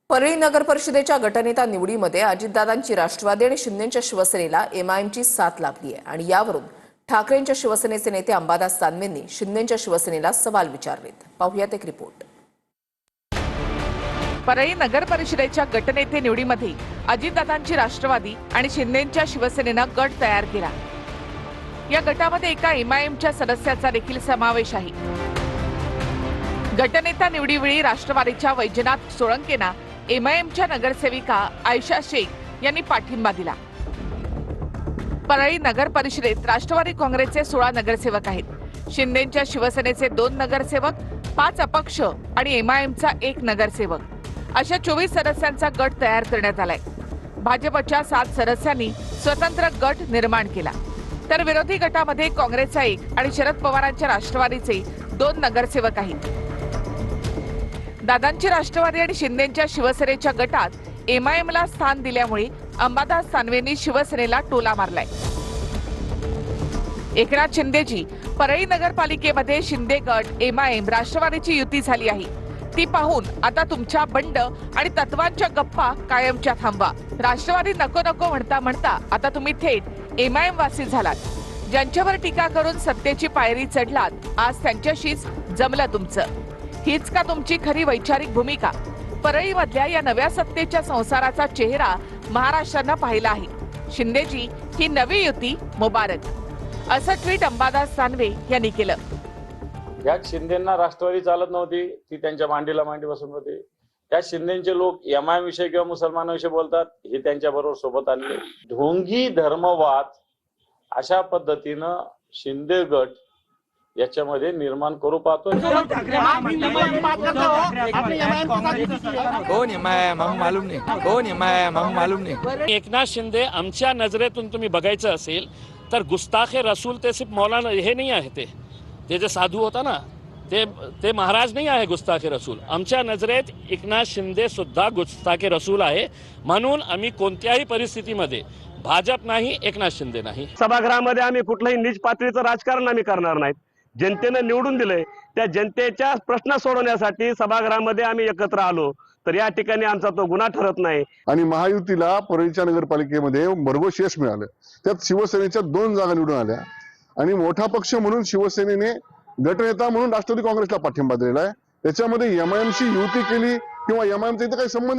परळी नगर परिषदेच्या गटनेता निवडीमध्ये अजितदादांची राष्ट्रवादी आणि शिंदेच्या शिवसेनेला एमआयएमची साथ लागली आहे आणि यावरून ठाकरेंच्या शिवसेनेचे नेते अंबादास दानवेंनी शिंदेच्या शिवसेनेला सवाल विचारलेत। पाहूयात एक रिपोर्ट। परळी नगर परिषदेच्या गटनेते निवडीमध्ये अजितदादांची राष्ट्रवादी आणि शिंदेच्या शिवसेनेनं गट तयार केला। या गटामध्ये एका एमआयएमच्या सदस्याचा देखील समावेश आहे। गटनेता निवडीवेळी राष्ट्रवादीच्या वैजनाथ सोळंकेंना एमआयएमच्या नगरसेविका आयशा शेख यांनी पाठिंबा दिला। परळी नगर परिषदेत राष्ट्रवादी काँग्रेसचे 16 नगरसेवक आहेत। शिंदेच्या शिवसेनेचे 2 नगरसेवक, 5 अपक्ष आणि एमआयएमचा 1 नगरसेवक अशा 24 सदस्यांचा गट तयार करण्यात आलाय। भाजपच्या 7 सदस्यांनी स्वतंत्र गट निर्माण केला, तर विरोधी गटामध्ये काँग्रेसचा 1 आणि शरद पवारांच्या राष्ट्रवादीचे 2 नगरसेवक आहेत। दादांची राष्ट्रवादी आणि शिंदेच्या शिवसेनेच्या गटात एमआयएमला स्थान दिल्यामुळे अंबादास दानवेंनी शिवसेनेला टोला मारलाय। एकनाथ शिंदेची परळी नगरपालिकेमध्ये शिंदे गट एमआयएम राष्ट्रवादीची युती झाली आहे। ती पाहून आता तुमच्या बंड आणि तत्वांच्या गप्पा कायमच्या थांबवा। राष्ट्रवादी नको नको म्हणता म्हणता आता तुम्ही थेट एमआयएम वासी झालात। ज्यांच्यावर टीका करून सत्तेची पायरी चढलात, आज त्यांच्याशीच जमलं तुमचं। हीच का तुमची खरी वैचारिक भूमिका? परळीमधल्या या नव्या सत्तेच्या संसाराचा चेहरा महाराष्ट्रानं पाहिला आहे। शिंदेची ही नवी युती मुबारक, असं ट्विट अंबादास दानवे यांनी केलं। यात शिंदेंना राष्ट्रवादी चालत नव्हती, ती त्यांच्या मांडीला मांडी बसून होती। त्या शिंदेचे लोक एमआयएम विषयी किंवा मुसलमानांविषयी बोलतात, हे त्यांच्या बरोबर सोबत आणले। ढोंगी धर्मवाद अशा पद्धतीनं शिंदे गट याच्यामध्ये निर्माण करू पाहतो। एकनाथ शिंदे आमच्या नजरेतून तुम्ही बघायचं असेल तर गुस्ताखे रसूल ते सिर्फ मौलाना हे नाही आहे, ते जे साधू होता ना, ते महाराज नाही आहे गुस्ताखे रसूल। आमच्या नजरेत एकनाथ शिंदे सुद्धा गुस्ताखे रसूल आहे। म्हणून आम्ही कोणत्याही परिस्थितीमध्ये भाजप नाही, एकनाथ शिंदे नाही। सभागृहामध्ये आम्ही कुठल्याही नीच पातळीचं राजकारण आम्ही करणार नाहीत। जनतेने निवडून दिले, त्या जनतेच्या प्रश्न सोडवण्यासाठी सभागृहामध्ये आम्ही एकत्र आलो, तर या ठिकाणी आमचा तो गुन्हा ठरत नाही। आणि महायुतीला परळीच्या नगरपालिकेमध्ये भरघोस यश मिळालं। त्यात शिवसेनेच्या 2 जागा निवडून आल्या आणि मोठा पक्ष म्हणून शिवसेनेने गटनेता म्हणून राष्ट्रवादी काँग्रेसला पाठिंबा दिलेला आहे। त्याच्यामध्ये एमआयएमशी युती केली किंवा एमआयएमचा इथं काही संबंध